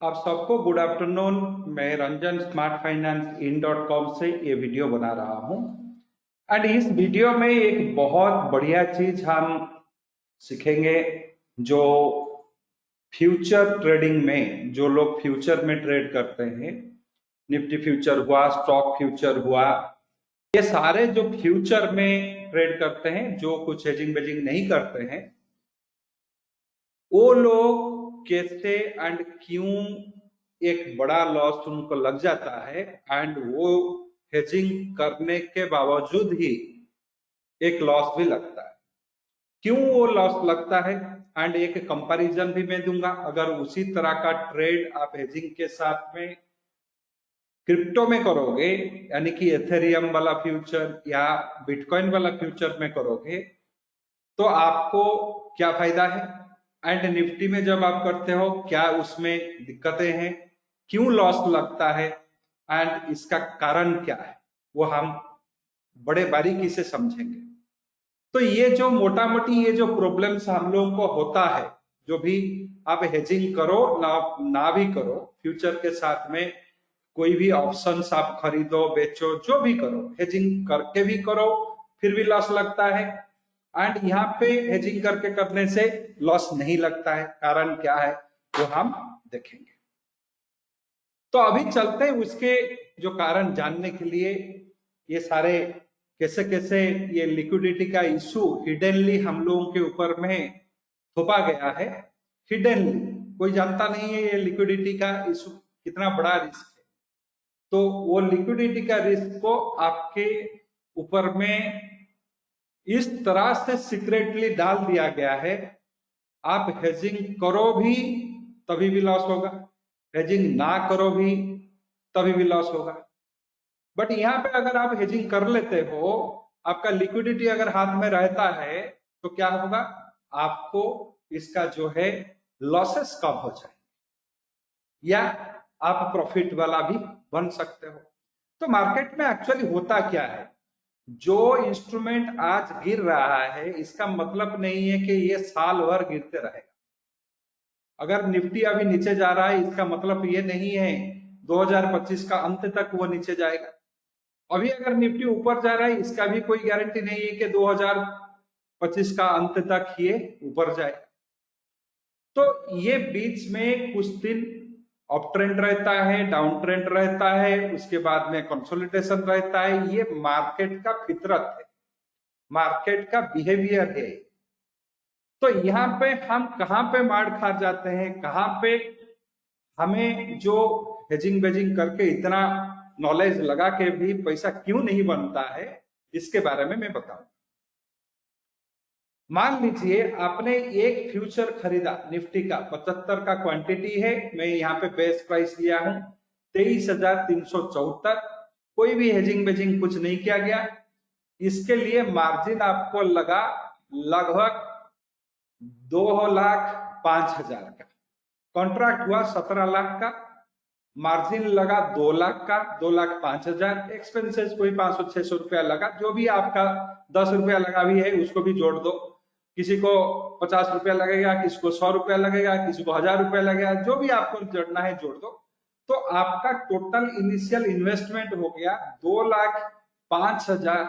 आप सबको good afternoon. मैं रंजन स्मार्ट फाइनेंस इन .com से ये वीडियो बना रहा हूं। एंड इस वीडियो में एक बहुत बढ़िया चीज हम सीखेंगे। जो फ्यूचर ट्रेडिंग में जो लोग फ्यूचर में ट्रेड करते हैं, निफ्टी फ्यूचर हुआ, स्टॉक फ्यूचर हुआ, ये सारे जो फ्यूचर में ट्रेड करते हैं, जो कुछ हेजिंग बेजिंग नहीं करते हैं, वो लोग कैसे एंड क्यों एक बड़ा लॉस उनको लग जाता है एंड वो हेजिंग करने के बावजूद ही एक लॉस भी लगता है। क्यों वो लॉस लगता है एंड एक कंपैरिजन भी मैं दूंगा। अगर उसी तरह का ट्रेड आप हेजिंग के साथ में क्रिप्टो में करोगे, यानी कि एथेरियम वाला फ्यूचर या बिटकॉइन वाला फ्यूचर में करोगे, तो आपको क्या फायदा है एंड निफ्टी में जब आप करते हो क्या उसमें दिक्कतें हैं, क्यों लॉस लगता है एंड इसका कारण क्या है, वो हम बड़े बारीकी से समझेंगे। तो ये जो मोटा मोटी ये जो प्रॉब्लम्स हम लोगों को होता है, जो भी आप हेजिंग करो ना भी करो, फ्यूचर के साथ में कोई भी ऑप्शंस आप खरीदो बेचो, जो भी करो, हेजिंग करके भी करो फिर भी लॉस लगता है एंड यहाँ पे हेजिंग करके करने से लॉस नहीं लगता है। कारण क्या है वो हम देखेंगे। तो अभी चलते हैं उसके जो कारण जानने के लिए। ये सारे कैसे कैसे ये लिक्विडिटी का इशू हिडनली हम लोगों के ऊपर में थोपा गया है। हिडनली कोई जानता नहीं है ये लिक्विडिटी का इशू कितना बड़ा रिस्क है। तो वो लिक्विडिटी का रिस्क को आपके ऊपर में इस तरह से सीक्रेटली डाल दिया गया है। आप हेजिंग करो भी तभी भी लॉस होगा, हेजिंग ना करो भी तभी भी लॉस होगा। बट यहाँ पे अगर आप हेजिंग कर लेते हो, आपका लिक्विडिटी अगर हाथ में रहता है, तो क्या होगा, आपको इसका जो है लॉसेस कम हो जाए या आप प्रॉफिट वाला भी बन सकते हो। तो मार्केट में एक्चुअली होता क्या है, जो इंस्ट्रूमेंट आज गिर रहा है इसका मतलब नहीं है कि ये साल भर गिरते रहेगा। अगर निफ्टी अभी नीचे जा रहा है इसका मतलब ये नहीं है 2025 का अंत तक वो नीचे जाएगा। अभी अगर निफ्टी ऊपर जा रहा है इसका भी कोई गारंटी नहीं है कि 2025 का अंत तक ये ऊपर जाएगा। तो ये बीच में कुछ दिन अप ट्रेंड रहता है, डाउन ट्रेंड रहता है, उसके बाद में कंसोलिडेशन रहता है। ये मार्केट का फितरत है, मार्केट का बिहेवियर है। तो यहाँ पे हम कहाँ पे मार खा जाते हैं, कहाँ पे हमें जो हेजिंग बेजिंग करके इतना नॉलेज लगा के भी पैसा क्यों नहीं बनता है, इसके बारे में मैं बताऊं। मान लीजिए आपने एक फ्यूचर खरीदा निफ्टी का, 75 का क्वांटिटी है, मैं यहाँ पे बेस प्राइस लिया हूं 23,374। कोई भी हेजिंग बेजिंग कुछ नहीं किया गया। इसके लिए मार्जिन आपको लगा लगभग 2,05,000 का। कॉन्ट्रैक्ट हुआ 17 लाख का, मार्जिन लगा 2 लाख का, 2,05,000। एक्सपेंसेस कोई 500-600 रुपया लगा, जो भी आपका 10 रुपया लगा भी है उसको भी जोड़ दो। किसी को 50 रुपया लगेगा, किसी को 100 रुपया लगेगा, किसी को 1000 रुपया लगेगा, जो भी आपको जोड़ना है जोड़ दो। तो आपका टोटल इनिशियल इन्वेस्टमेंट हो गया 2,05,000,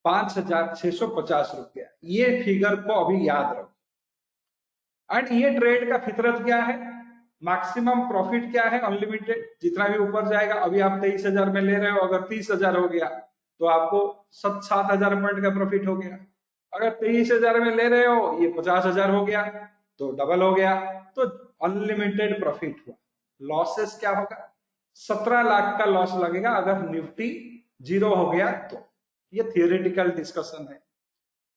5,650 रुपया। ये फिगर को अभी याद रखो। एंड ये ट्रेड का फितरत क्या है, मैक्सिमम प्रॉफिट क्या है, अनलिमिटेड, जितना भी ऊपर जाएगा। अभी आप 23,000 में ले रहे हो, अगर 30,000 हो गया तो आपको 7,000 पॉइंट का प्रॉफिट हो गया। अगर 23,000 में ले रहे हो, ये 50,000 हो गया तो डबल हो गया। तो अनलिमिटेड प्रॉफिट हुआ। लॉसेस क्या होगा, 17 लाख का लॉस लगेगा अगर निफ्टी जीरो हो गया तो। ये थियोरेटिकल डिस्कशन है।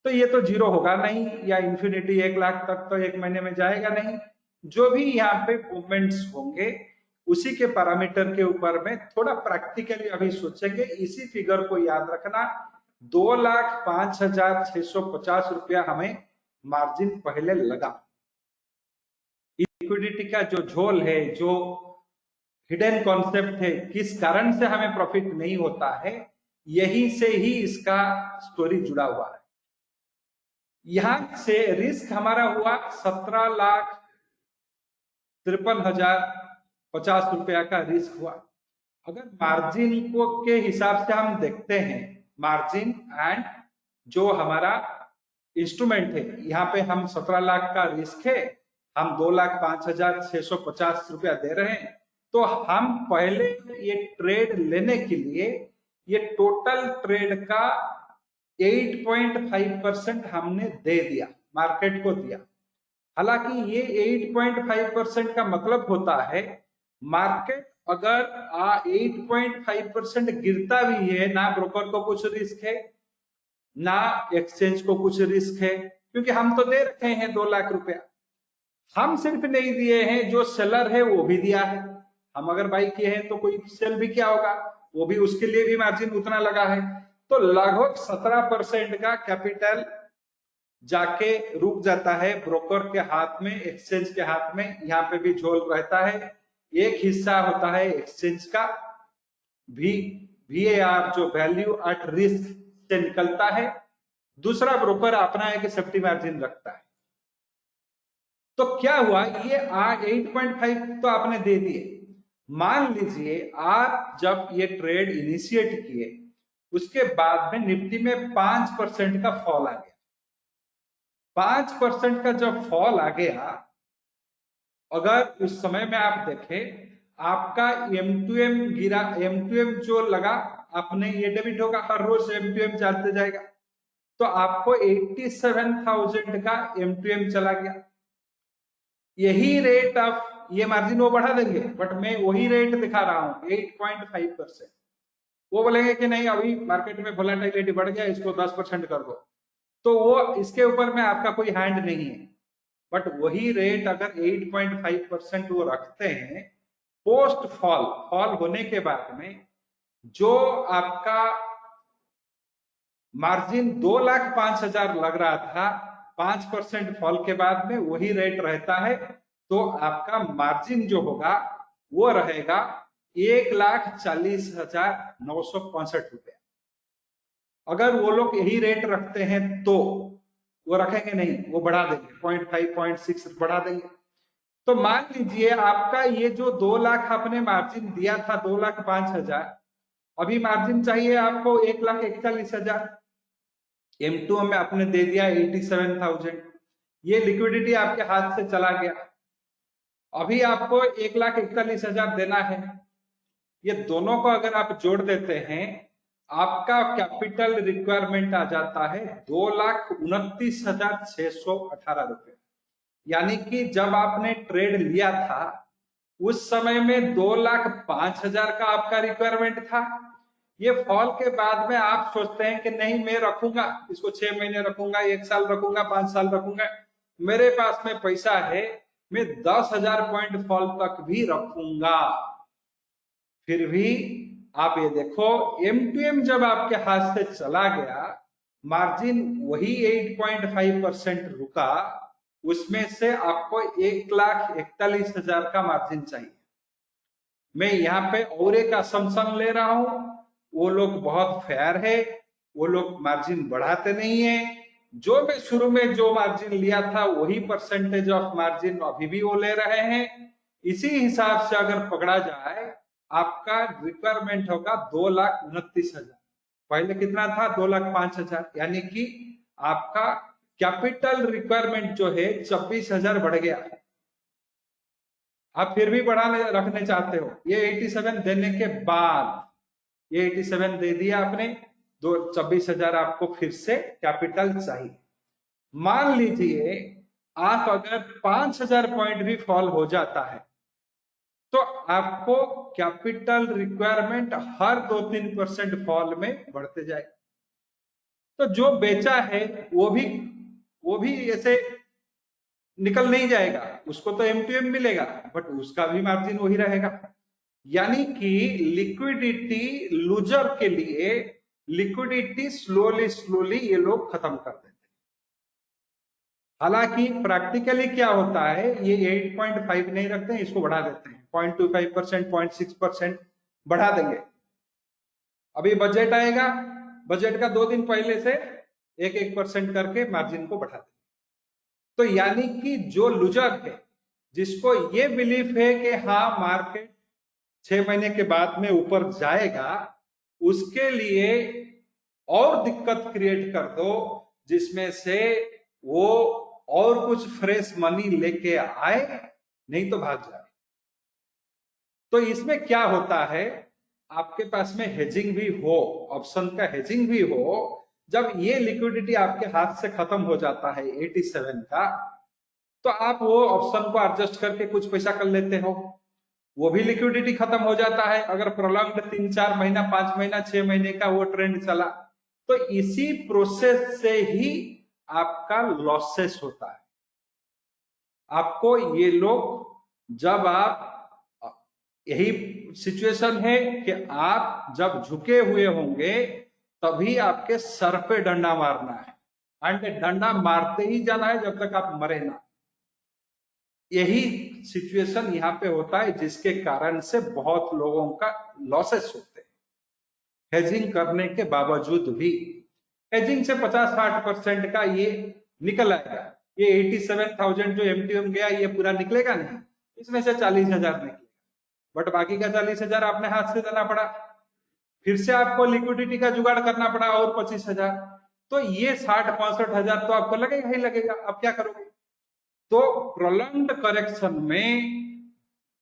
तो ये तो जीरो होगा नहीं, या इंफिनिटी 1 लाख तक तो एक महीने में जाएगा नहीं। जो भी यहाँ पे मूवमेंट्स होंगे उसी के पैरामीटर के ऊपर में थोड़ा प्रैक्टिकली अभी सोचेंगे। इसी फिगर को याद रखना, 2,05,650 रुपया हमें मार्जिन पहले लगा। लिक्विडिटी का जो झोल है, जो हिडन कॉन्सेप्ट है, किस कारण से हमें प्रॉफिट नहीं होता है, यहीं से ही इसका स्टोरी जुड़ा हुआ है। यहां से रिस्क हमारा हुआ 17,53,000 ₹50 का रिस्क हुआ। अगर मार्जिन को के हिसाब से हम देखते हैं, मार्जिन एंड जो हमारा इंस्ट्रूमेंट है, यहाँ पे हम 17 लाख का रिस्क है, हम 2,05,650 रुपया दे रहे हैं, तो हम पहले ये ट्रेड लेने के लिए ये टोटल ट्रेड का 8.5% हमने दे दिया, मार्केट को दिया। हालांकि ये 8.5% का मतलब होता है मार्केट अगर 8.5% गिरता भी है, ना ब्रोकर को कुछ रिस्क है, ना एक्सचेंज को कुछ रिस्क है, क्योंकि हम तो दे रखे हैं 2 लाख रुपया। हम सिर्फ नहीं दिए हैं, जो सेलर है वो भी दिया है। हम अगर बाई किए हैं तो कोई सेल भी क्या होगा, वो भी, उसके लिए भी मार्जिन उतना लगा है। तो लगभग 17% का कैपिटल जाके रुक जाता है ब्रोकर के हाथ में, एक्सचेंज के हाथ में। यहाँ पे भी झोल रहता है। एक हिस्सा होता है एक्सचेंज का, VAR जो वैल्यू एट रिस्क से निकलता है, दूसरा ब्रोकर अपना है कि सेफ्टी मार्जिन रखता है। तो क्या हुआ, ये 8.5 तो आपने दे दिए। मान लीजिए आप जब ये ट्रेड इनिशिएट किए, उसके बाद में निफ्टी में 5% का फॉल आ गया। 5% का जब फॉल आ गया, अगर उस समय में आप देखें, आपका M2M गिरा, M2M जो लगा, आपने ये डेबिट होगा, हर रोज M2M चलते जाएगा, तो आपको 87,000 का M2M चला गया। यही रेट ऑफ ये मार्जिन वो बढ़ा देंगे, बट मैं वही रेट दिखा रहा हूं 8.5%। वो बोलेंगे कि नहीं अभी मार्केट में वोलेटिलिटी बढ़ गया, इसको 10% कर दो, तो वो इसके ऊपर में आपका कोई हैंड नहीं है। बट वही रेट अगर 8.5% वो रखते हैं, पोस्ट फॉल होने के बाद में जो आपका मार्जिन 2,05,000 लग रहा था, 5% फॉल के बाद में वही रेट रहता है, तो आपका मार्जिन जो होगा वो रहेगा 1,40,965 रुपया। अगर वो लोग यही रेट रखते हैं तो वो रखेंगे नहीं, वो बढ़ा देंगे, 0.5 0.6 बढ़ा देंगे। तो मान लीजिए आपका ये जो 2 लाख आपने मार्जिन दिया था, 2,05,000, अभी मार्जिन चाहिए आपको 1,41,000। M2 में आपने दे दिया 87,000, ये लिक्विडिटी आपके हाथ से चला गया। अभी आपको 1,41,000 देना है। ये दोनों को अगर आप जोड़ देते हैं, आपका कैपिटल रिक्वायरमेंट आ जाता है 2,29,618 रुपए। यानी कि जब आपने ट्रेड लिया था उस समय में 2,05,000 का आपका रिक्वायरमेंट था। ये फॉल के बाद में आप सोचते हैं कि नहीं मैं रखूंगा इसको, 6 महीने रखूंगा, 1 साल रखूंगा, 5 साल रखूंगा, मेरे पास में पैसा है, मैं 10,000 पॉइंट फॉल तक भी रखूंगा। फिर भी आप ये देखो, M2M जब आपके हाथ से चला गया, मार्जिन वही 8.5% रुका, उसमें से आपको 1,41,000 का मार्जिन चाहिए। मैं यहाँ पे और एक असम्पशन ले रहा हूं, वो लोग बहुत फेयर है, वो लोग मार्जिन बढ़ाते नहीं है। जो मैं शुरू में जो मार्जिन लिया था वही परसेंटेज ऑफ मार्जिन अभी भी वो ले रहे हैं। इसी हिसाब से अगर पकड़ा जाए, आपका रिक्वायरमेंट होगा 2,29,000। पहले कितना था, 2,05,000, यानी कि आपका कैपिटल रिक्वायरमेंट जो है 24,000 बढ़ गया। आप फिर भी बढ़ाने रखने चाहते हो, ये 87 देने के बाद, ये 87 दे दिया आपने, 24,000 आपको फिर से कैपिटल चाहिए। मान लीजिए आप अगर 5,000 पॉइंट भी फॉल हो जाता है, तो आपको कैपिटल रिक्वायरमेंट हर 2-3% फॉल में बढ़ते जाए। तो जो बेचा है वो भी ऐसे निकल नहीं जाएगा, उसको तो M2M मिलेगा, बट उसका भी मार्जिन वही रहेगा। यानी कि लिक्विडिटी लूजर के लिए लिक्विडिटी स्लोली ये लोग खत्म कर देते हैं। हालांकि प्रैक्टिकली क्या होता है, ये 8.5 नहीं रखते हैं, इसको बढ़ा देते हैं, 0.25%, 0.6% बढ़ा देंगे। अभी बजट आएगा, बजट का 2 दिन पहले से 1% करके मार्जिन को बढ़ा देंगे। तो यानी कि जो लूजर है जिसको ये बिलीफ है कि हाँ मार्केट 6 महीने के बाद में ऊपर जाएगा, उसके लिए और दिक्कत क्रिएट कर दो जिसमें से वो और कुछ फ्रेश मनी लेके आए, नहीं तो भाग जाए। तो इसमें क्या होता है, आपके पास में हेजिंग भी हो, ऑप्शन का हेजिंग भी हो, जब ये लिक्विडिटी आपके हाथ से खत्म हो जाता है 87 का, तो आप वो ऑप्शन को एडजस्ट करके कुछ पैसा कर लेते हो, वो भी लिक्विडिटी खत्म हो जाता है। अगर प्रोलॉन्ग्ड 3-4 महीना, 5 महीना, 6 महीने का वो ट्रेंड चला, तो इसी प्रोसेस से ही आपका लॉसेस होता है। आपको ये लोग, जब आप, यही सिचुएशन है कि आप जब झुके हुए होंगे तभी आपके सर पे डंडा मारना है, एंड डंडा मारते ही जाना है जब तक आप मरे ना। यही सिचुएशन यहाँ पे होता है, जिसके कारण से बहुत लोगों का लॉसेस होते हैं हेजिंग करने के बावजूद भी। हेजिंग से 50-60% का ये निकल आएगा। ये 87,000 जो एमटीएम गया, ये पूरा निकलेगा नहीं, इसमें से 40,000 निकलेगा, बट बाकी का 40,000 आपने हाथ से देना पड़ा, फिर से आपको लिक्विडिटी का जुगाड़ करना पड़ा और 25,000, तो ये 60-65,000 तो आपको लगेगा ही लगेगा। अब क्या करोगे? तो प्रोलॉन्ग्ड करेक्शन में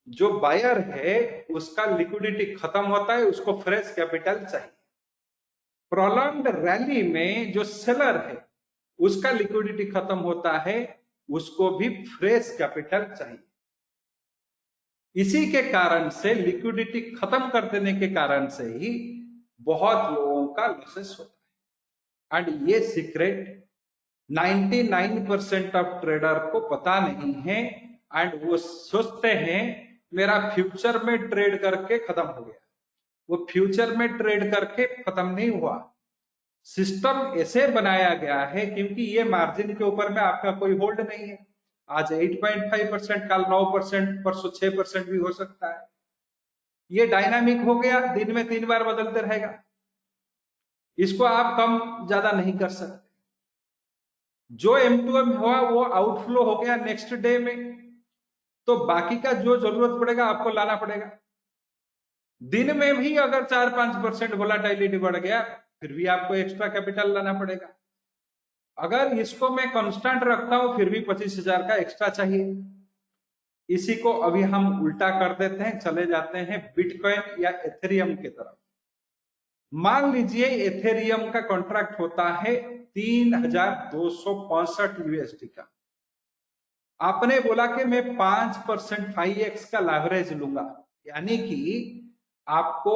जो बायर है उसका लिक्विडिटी खत्म होता है, उसको फ्रेश कैपिटल चाहिए। प्रोलॉन्ग्ड रैली में जो सेलर है उसका लिक्विडिटी खत्म होता है, उसको भी फ्रेश कैपिटल चाहिए। इसी के कारण से लिक्विडिटी खत्म कर देने के कारण से ही बहुत लोगों का लॉसेस होता है। एंड ये सीक्रेट 99% ऑफ ट्रेडर को पता नहीं है, एंड वो सोचते हैं मेरा फ्यूचर में ट्रेड करके खत्म हो गया। वो फ्यूचर में ट्रेड करके खत्म नहीं हुआ। सिस्टम ऐसे बनाया गया है क्योंकि ये मार्जिन के ऊपर में आपका कोई होल्ड नहीं है। आज 8.5%, कल 9%, परसों 6% भी हो सकता है। ये डायनामिक हो गया, दिन में 3 बार बदलते रहेगा, इसको आप कम ज्यादा नहीं कर सकते। जो M2M हुआ वो आउटफ्लो हो गया नेक्स्ट डे में, तो बाकी का जो जरूरत पड़ेगा आपको लाना पड़ेगा। दिन में भी अगर 4-5% वोलेटिलिटी बढ़ गया, फिर भी आपको एक्स्ट्रा कैपिटल लाना पड़ेगा। अगर इसको मैं कांस्टेंट रखता हूं फिर भी 25,000 का एक्स्ट्रा चाहिए। इसी को अभी हम उल्टा कर देते हैं, चले जाते हैं बिटकॉइन या एथेरियम की तरफ। मान लीजिए एथेरियम का कॉन्ट्रैक्ट होता है 3,265 यूएसडी का। आपने बोला कि मैं 5% 5x का लेवरेज लूंगा, यानी कि आपको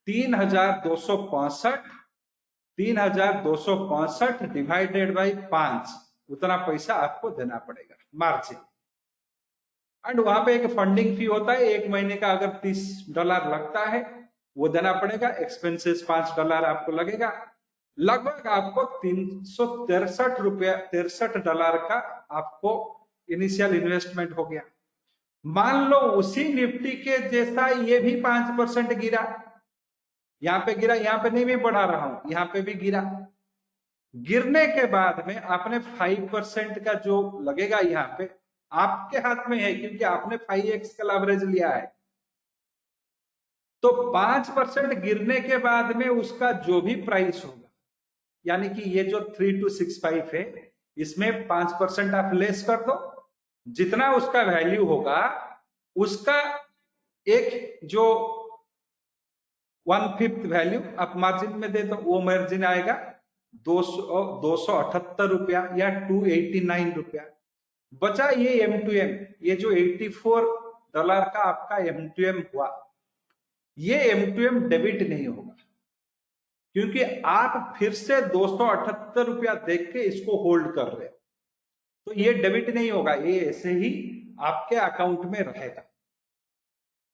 3,265 डिवाइडेड बाई 5, उतना पैसा आपको देना पड़ेगा मार्जिन। एंड वहां पे एक फंडिंग फी होता है, 1 महीने का अगर $30 लगता है वो देना पड़ेगा। एक्सपेंसेस $5 आपको लगेगा, लगभग आपको $363 का आपको इनिशियल इन्वेस्टमेंट हो गया। मान लो उसी निफ्टी के जैसा ये भी 5% गिरा, यहाँ पे गिरा, यहाँ पे नहीं मैं बढ़ा रहा हूं, यहाँ पे भी गिरा। गिरने के बाद में आपने 5% का जो लगेगा यहाँ पे आपके हाथ में है, क्योंकि आपने 5x का लेवरेज लिया है। तो 5% गिरने के बाद में उसका जो भी प्राइस होगा, यानी कि ये जो 3265 है, इसमें 5% आप लेस कर दो, जितना उसका वैल्यू होगा उसका एक जो 1/5 वैल्यू आप मार्जिन में दे दो, वो मार्जिन आएगा 278 रुपया या 289 रुपया। बचा ये M2M, ये जो $84 का आपका M2M हुआ, ये M2M डेबिट नहीं होगा, क्योंकि आप फिर से 278 रुपया देख के इसको होल्ड कर रहे हो, तो ये डेबिट नहीं होगा, ये ऐसे ही आपके अकाउंट में रहेगा।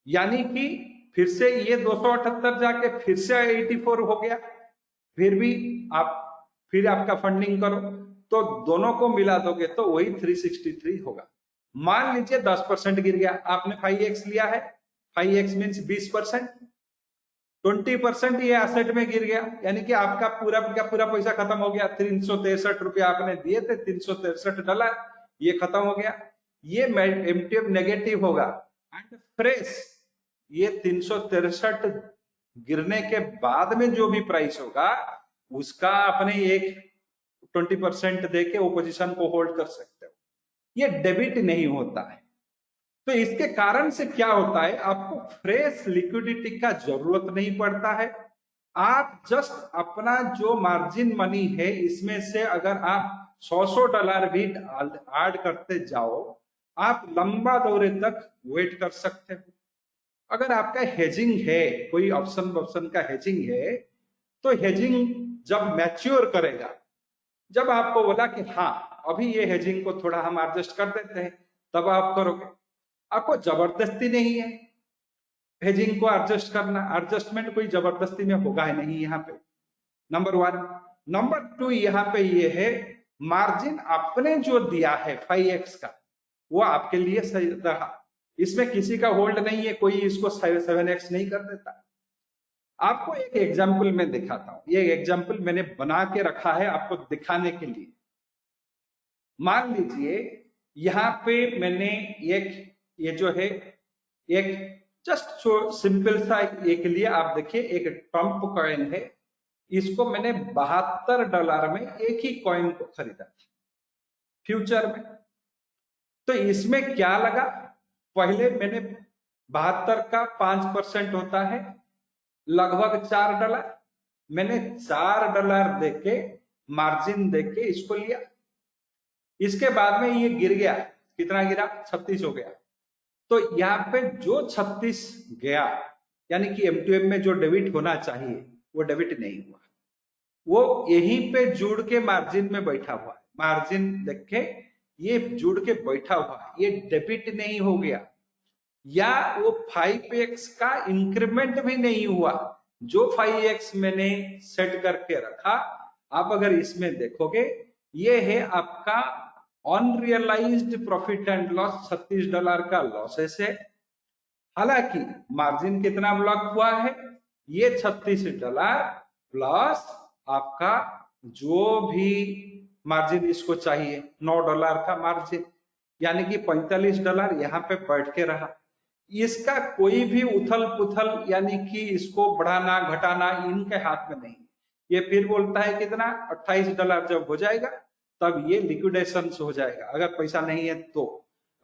यानी कि फिर से ये 278 जाके फिर से 84 हो गया, फिर भी आप फिर आपका फंडिंग करो तो दोनों को मिला दोगे तो वही 363 होगा। मान लीजिए 10% गिर गया, आपने 5x लिया है, 5x मीन्स 20%, 20% ये एसेट में गिर गया, यानी कि आपका पूरा का पूरा पैसा खत्म हो गया। 363 रुपया आपने दिए थे, $363 ये खत्म हो गया। ये एमटीएम नेगेटिव होगा। एंड फ्रेश ये 363 गिरने के बाद में जो भी प्राइस होगा उसका अपने एक 20% देके वो पोजीशन को होल्ड कर सकते हो। ये डेबिट नहीं होता है। तो इसके कारण से क्या होता है, आपको फ्रेश लिक्विडिटी का जरूरत नहीं पड़ता है। आप जस्ट अपना जो मार्जिन मनी है इसमें से अगर आप $100 भी ऐड करते जाओ, आप लंबा दौरे तक वेट कर सकते हो। अगर आपका हेजिंग है, कोई ऑप्शन का हेजिंग है, तो हेजिंग जब मैच्योर करेगा, जब आपको बोला कि हाँ अभी ये हेजिंग को थोड़ा हम एडजस्ट कर देते हैं, तब आप करोगे। आपको जबरदस्ती नहीं है हेजिंग को एडजस्ट करना, एडजस्टमेंट कोई जबरदस्ती में होगा ही नहीं यहाँ पे, नंबर 1। नंबर 2, यहाँ पे ये है मार्जिन आपने जो दिया है 5x का, वो आपके लिए सही रहा। इसमें किसी का होल्ड नहीं है, कोई इसको 7x नहीं कर देता। आपको एक एग्जाम्पल मैं दिखाता हूं। ये एग्जाम्पल मैंने बना के रखा है आपको दिखाने के लिए। मान लीजिए यहाँ पे मैंने एक ये जो है एक जस्ट सिंपल सा एक लिए आप देखिए, एक ट्रम्प कॉइन है, इसको मैंने $72 में एक ही कॉइन को खरीदा फ्यूचर में। तो इसमें क्या लगा, पहले मैंने 72 का 5% होता है लगभग $4। मैंने $4 देके मार्जिन देके इसको लिया। इसके बाद में ये गिर गया, कितना गिरा, 36 हो गया। तो यहाँ पे जो 36 गया, यानी कि M2M में जो डेबिट होना चाहिए वो डेबिट नहीं हुआ, वो यहीं पे जुड़ के मार्जिन में बैठा हुआ है। मार्जिन देख के ये जुड़ के बैठा हुआ है, ये डेबिट नहीं हो गया। या वो 5x का इंक्रीमेंट भी नहीं हुआ। जो 5x मैंने सेट करके रखा, आप अगर इसमें देखोगे, ये है आपका अनरियलाइज्ड प्रॉफिट एंड लॉस, $36 का लॉसेस है। हालांकि मार्जिन कितना ब्लॉक हुआ है, ये $36 प्लस आपका जो भी मार्जिन इसको चाहिए $9 का मार्जिन, यानी कि $45 यहाँ पे बैठ के रहा। इसका कोई भी उथल पुथल, यानी कि इसको बढ़ाना घटाना इनके हाथ में नहीं। ये फिर बोलता है कितना, $28 जब हो जाएगा तब ये लिक्विडेशन हो जाएगा। अगर पैसा नहीं है तो,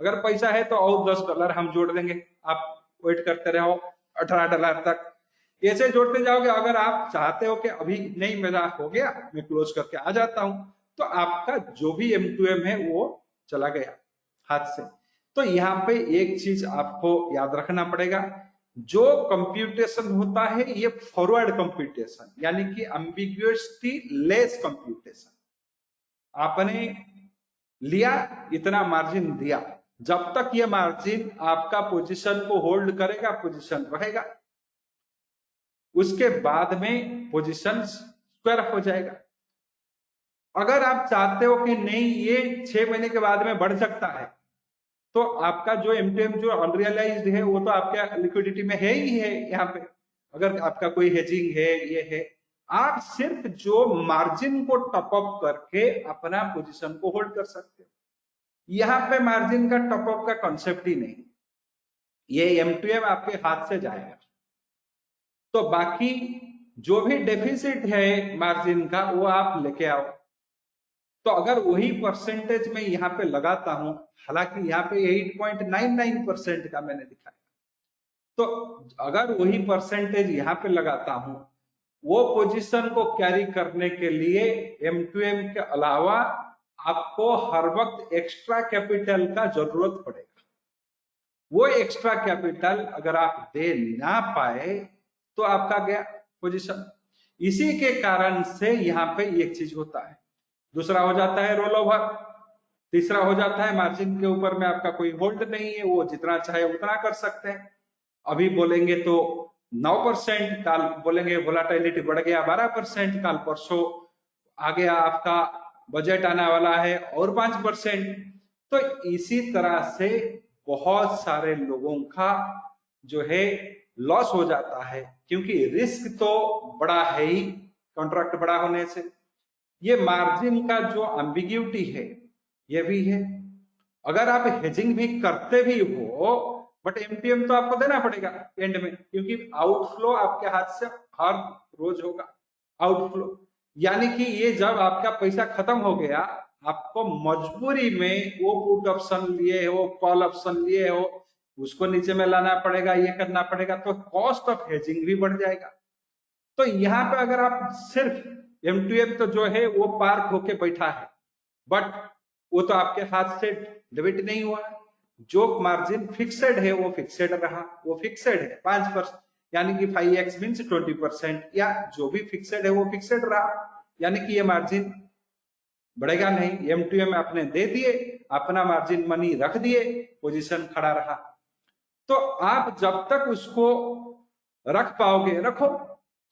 अगर पैसा है तो और $10 हम जोड़ देंगे, आप वेट करते रहो $18 तक, ऐसे जोड़ते जाओगे। अगर आप चाहते हो कि अभी नहीं मेरा हो गया, मैं क्लोज करके आ जाता हूं, तो आपका जो भी M2M है वो चला गया हाथ से। तो यहाँ पे एक चीज आपको याद रखना पड़ेगा, जो कंप्यूटेशन होता है ये फॉरवर्ड कंप्यूटेशन, यानी कि एम्बिग्युइटी लेस कंप्यूटेशन। आपने लिया, इतना मार्जिन दिया, जब तक ये मार्जिन आपका पोजीशन को होल्ड करेगा पोजीशन रहेगा, उसके बाद में पोजीशन स्क्वायर हो जाएगा। अगर आप चाहते हो कि नहीं ये 6 महीने के बाद में बढ़ सकता है, तो आपका जो M2M जो अनरियलाइज्ड है वो तो आपके लिक्विडिटी में है ही है। यहाँ पे अगर आपका कोई हेजिंग है, ये है, आप सिर्फ जो मार्जिन को टॉप अप करके अपना पोजीशन को होल्ड कर सकते हो। यहाँ पे मार्जिन का टॉप अप का कॉन्सेप्ट ही नहीं, ये M2M आपके हाथ से जाएगा। तो बाकी जो भी डेफिसिट है मार्जिन का वो आप लेके आओ। तो अगर वही परसेंटेज में यहाँ पे लगाता हूं, हालांकि यहाँ पे 8.99% का मैंने दिखाया, तो अगर वही परसेंटेज यहाँ पे लगाता हूं, वो पोजीशन को कैरी करने के लिए M2M के अलावा आपको हर वक्त एक्स्ट्रा कैपिटल का जरूरत पड़ेगा। वो एक्स्ट्रा कैपिटल अगर आप दे ना पाए तो आपका गया पोजीशन। इसी के कारण से यहाँ पे एक चीज होता है। दूसरा हो जाता है रोल ओवर, तीसरा हो जाता है मार्जिन के ऊपर में आपका कोई होल्ड नहीं है, वो जितना चाहे उतना कर सकते हैं। अभी बोलेंगे तो 9%, काल बोलेंगे वोलाटिलिटी बढ़ गया 12%, काल परसों आ गया आपका बजट आने वाला है और 5%। तो इसी तरह से बहुत सारे लोगों का जो है लॉस हो जाता है, क्योंकि रिस्क तो बड़ा है ही कॉन्ट्रैक्ट बड़ा होने से। ये मार्जिन का जो एम्बिग्यूटी है ये भी है। अगर आप हेजिंग भी करते भी हो, बट एमटीएम तो आपको देना पड़ेगा एंड में, क्योंकि आउटफ्लो आपके हाथ से हर रोज होगा आउटफ्लो। यानी कि ये जब आपका पैसा खत्म हो गया, आपको मजबूरी में वो पुट ऑप्शन लिए हो, कॉल ऑप्शन लिए हो, उसको नीचे में लाना पड़ेगा, ये करना पड़ेगा, तो कॉस्ट ऑफ हेजिंग भी बढ़ जाएगा। तो यहाँ पे अगर आप सिर्फ M2M तो जो है वो पार्क होके बैठा है, बट वो तो आपके हाथ से डेबिट नहीं हुआ। जो मार्जिन फिक्सेड है वो फिक्सेड रहा, वो फिक्सेड है 5%, यानी कि 5x मीन्स 20%, या जो भी फिक्सेड है वो फिक्सेड रहा, यानी कि ये मार्जिन बढ़ेगा नहीं। M2M आपने दे दिए, अपना मार्जिन मनी रख दिए, पोजीशन खड़ा रहा। तो आप जब तक उसको रख पाओगे रखो,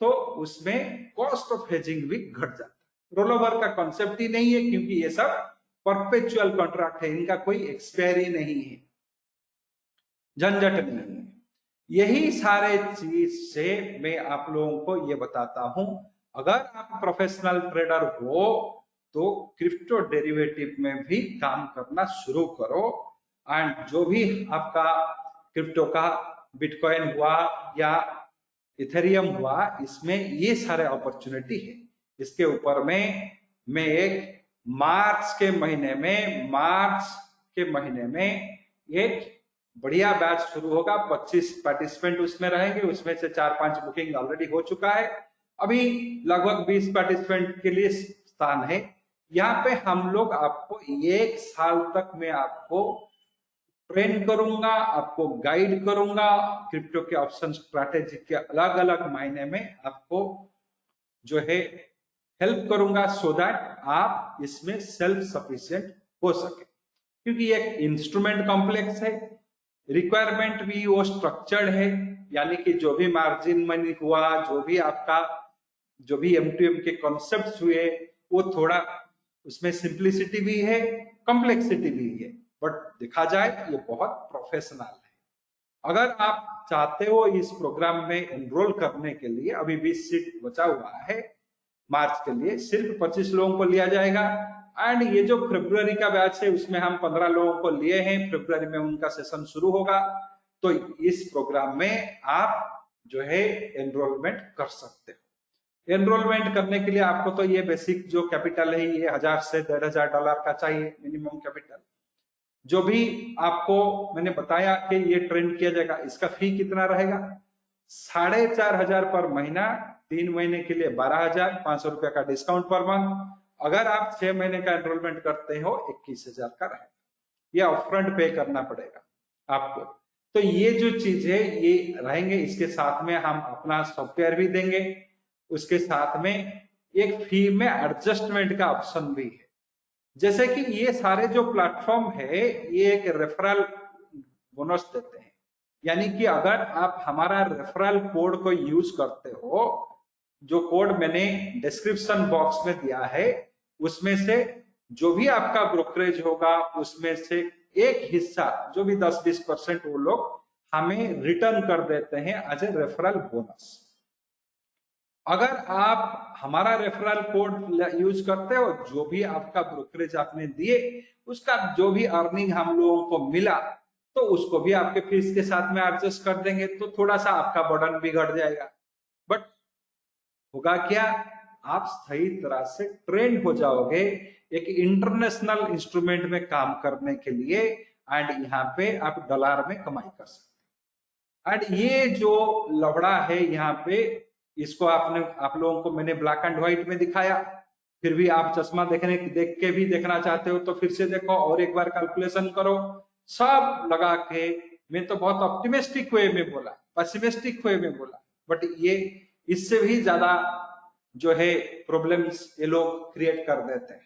तो उसमें कॉस्ट ऑफ हेजिंग भी घट जाता है। रोल ओवर का कॉन्सेप्ट ही नहीं है, क्योंकि ये सब परपेचुअल कॉन्ट्रैक्ट है, इनका कोई एक्सपायरी नहीं है, झंझट नहीं है। यही सारे चीज से मैं आप लोगों को ये बताता हूं, अगर आप प्रोफेशनल ट्रेडर हो तो क्रिप्टो डेरिवेटिव में भी काम करना शुरू करो। एंड जो भी आपका क्रिप्टो का बिटकॉइन हुआ या इथेरियम हुआ, इसमें ये सारे अपॉर्चुनिटी है। इसके ऊपर में मैं एक मार्च के महीने में एक बढ़िया बैच शुरू होगा। 25 पार्टिसिपेंट उसमें रहेंगे, उसमें से 4-5 बुकिंग ऑलरेडी हो चुका है, अभी लगभग 20 पार्टिसिपेंट के लिए स्थान है। यहाँ पे हम लोग आपको 1 साल तक मैं आपको ट्रेन करूंगा, आपको गाइड करूंगा, क्रिप्टो के ऑप्शन स्ट्रैटेजी के अलग अलग महीने में आपको जो है हेल्प करूंगा, सो दैट आप इसमें सेल्फ सफिशिएंट हो सके। क्योंकि एक इंस्ट्रूमेंट कॉम्प्लेक्स है, रिक्वायरमेंट भी वो स्ट्रक्चर्ड है, यानी कि जो भी मार्जिन मनी हुआ, जो भी M2M के कॉन्सेप्ट्स हुए, वो थोड़ा उसमें सिंप्लिसिटी भी है, कॉम्प्लेक्सिटी भी है, बट देखा जाए ये बहुत प्रोफेशनल है। अगर आप चाहते हो इस प्रोग्राम में एनरोल करने के लिए, अभी 20 सीट बचा हुआ है मार्च के लिए, सिर्फ 25 लोगों को लिया जाएगा। एंड ये जो फरवरी का बैच है उसमें हम 15 लोगों को लिए हैं, फरवरी में उनका सेशन शुरू होगा। तो इस प्रोग्राम में आप जो है एनरोलमेंट कर सकते हो। एनरोलमेंट करने के लिए आपको तो ये बेसिक जो कैपिटल है, ये $1000 से $1500 का चाहिए मिनिमम कैपिटल। जो भी आपको मैंने बताया कि ये ट्रेंड किया जाएगा, इसका फी कितना रहेगा? 4500 पर महीना, 3 महीने के लिए 12500 रुपया का डिस्काउंट पर मंथ। अगर आप 6 महीने का एनरोलमेंट करते हो 21000 का रहेगा, ये अपफ्रंट पे करना पड़ेगा आपको। तो ये जो चीज है ये रहेंगे, इसके साथ में हम अपना सॉफ्टवेयर भी देंगे, उसके साथ में एक फी में एडजस्टमेंट का ऑप्शन भी है। जैसे कि ये सारे जो प्लेटफॉर्म है ये एक रेफरल बोनस देते हैं, यानी कि अगर आप हमारा रेफरल कोड को यूज करते हो, जो कोड मैंने डिस्क्रिप्शन बॉक्स में दिया है, उसमें से जो भी आपका ब्रोकरेज होगा उसमें से एक हिस्सा जो भी 10-20% वो लोग हमें रिटर्न कर देते हैं एज ए रेफरल बोनस। अगर आप हमारा रेफरल कोड यूज करते हो, जो भी आपका ब्रोकरेज आपने दिए उसका जो भी अर्निंग हम लोगों को मिला, तो उसको भी आपके फीस के साथ में एडजस्ट कर देंगे, तो थोड़ा सा आपका बर्डन भी घट जाएगा। बट होगा क्या, आप सही तरह से ट्रेंड हो जाओगे एक इंटरनेशनल इंस्ट्रूमेंट में काम करने के लिए, एंड यहाँ पे आप डॉलर में कमाई कर सकते हैं। एंड ये जो लवड़ा है यहाँ पे, इसको आप लोगों को मैंने ब्लैक एंड व्हाइट में दिखाया, फिर भी आप चश्मा देख के भी देखना चाहते हो तो फिर से देखो और एक बार कैलकुलेशन करो, सब लगा के। मैं तो बहुत ऑप्टिमिस्टिक वे में बोला, पेसिमिस्टिक वे में बोला, बट ये इससे भी ज्यादा जो है प्रॉब्लम्स ये लोग क्रिएट कर देते हैं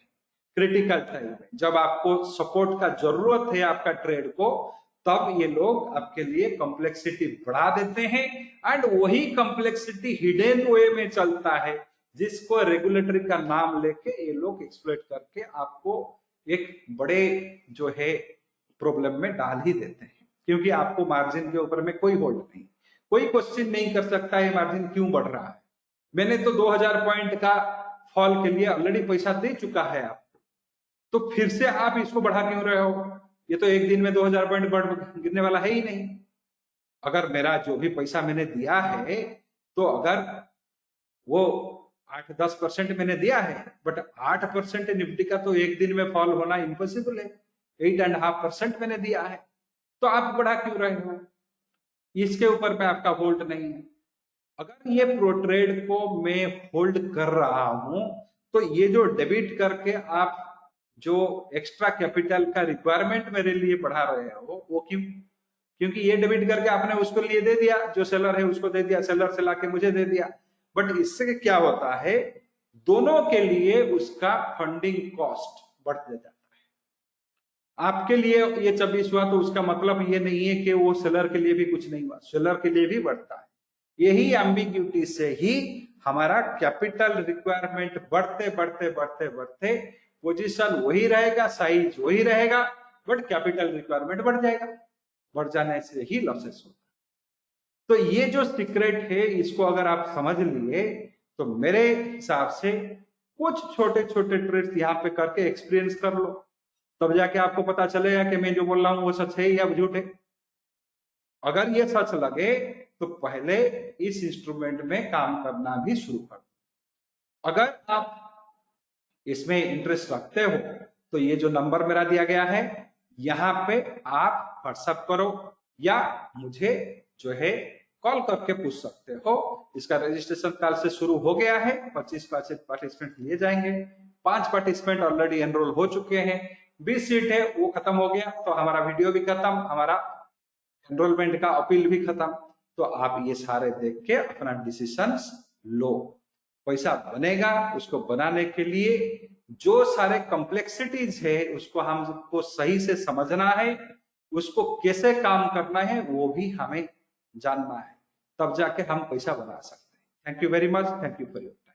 क्रिटिकल टाइम में। जब आपको सपोर्ट का जरूरत है आपका ट्रेड को, तब ये लोग आपके लिए कॉम्प्लेक्सिटी बढ़ा देते हैं, एंड वही कॉम्प्लेक्सिटी हिडन वे में चलता है, जिसको रेगुलेटरी का नाम लेके ये लोग एक्सप्लॉइट करके आपको एक बड़े जो है प्रॉब्लम में डाल ही देते हैं। क्योंकि आपको मार्जिन के ऊपर में कोई होल्ड नहीं, कोई क्वेश्चन नहीं कर सकता है मार्जिन क्यों बढ़ रहा है। मैंने तो 2000 पॉइंट का फॉल के लिए ऑलरेडी पैसा दे चुका है आपको, तो फिर से आप इसको बढ़ा क्यों रहे हो? ये तो एक दिन में 2000 पॉइंट गिरने वाला है ही नहीं। अगर मेरा जो भी पैसा मैंने दिया है, तो अगर वो 8-10% मैंने दिया है, बट 8% निफ्टी का तो एक दिन में फॉल होना इम्पॉसिबल है। 8.5% मैंने दिया है, तो आप बढ़ा क्यों रहे हो? इसके ऊपर में आपका होल्ड नहीं है। अगर ये प्रोट्रेड को मैं होल्ड कर रहा हूं, तो ये जो डेबिट करके आप जो एक्स्ट्रा कैपिटल का रिक्वायरमेंट मेरे लिए बढ़ा रहे हो, वो क्यों? क्योंकि ये डेबिट करके आपने उसको लिए दे दिया, जो सेलर है उसको दे दिया, सेलर से लाके मुझे दे दिया। बट इससे क्या होता है, दोनों के लिए उसका फंडिंग कॉस्ट बढ़ते जाता है। आपके लिए ये 26 हुआ, तो उसका मतलब ये नहीं है कि वो सेलर के लिए भी कुछ नहीं हुआ, सेलर के लिए भी बढ़ता है। यही एम्बिग्यूटी से ही हमारा कैपिटल रिक्वायरमेंट बढ़ते बढ़ते बढ़ते बढ़ते पोजीशन वही रहेगा, साइज वही रहेगा, बट कैपिटल रिक्वायरमेंट बढ़ जाएगा। बढ़ जाने से ही लॉसेस होता है। तो ये जो सीक्रेट है, इसको अगर आप समझ लिए, तो मेरे हिसाब से कुछ छोटे छोटे ट्रेड्स यहाँ पे करके एक्सपीरियंस कर लो, तब जाके आपको पता चलेगा कि मैं जो बोल रहा हूँ वो सच है या झूठ है। अगर ये सच लगे तो पहले इस इंस्ट्रूमेंट में काम करना भी शुरू कर दो। अगर आप इसमें इंटरेस्ट रखते हो, तो ये जो नंबर मेरा दिया गया है, यहाँ पे आप व्हाट्सएप करो या मुझे जो है कॉल करके पूछ सकते हो। इसका रजिस्ट्रेशन कल से शुरू हो गया है। 25 पार्टिसिपेंट लिए जाएंगे। 5 पार्टिसिपेंट ऑलरेडी एनरोल हो चुके हैं। 20 सीट है, वो खत्म हो गया, तो हमारा वीडियो भी खत्म, हमारा एनरोलमेंट का अपील भी खत्म। तो आप ये सारे देख के अपना डिसीजंस लो। पैसा बनेगा, उसको बनाने के लिए जो सारे कॉम्प्लेक्सिटीज है उसको हमको सही से समझना है, उसको कैसे काम करना है वो भी हमें जानना है, तब जाके हम पैसा बना सकते हैं। Thank you very much. Thank you for your time.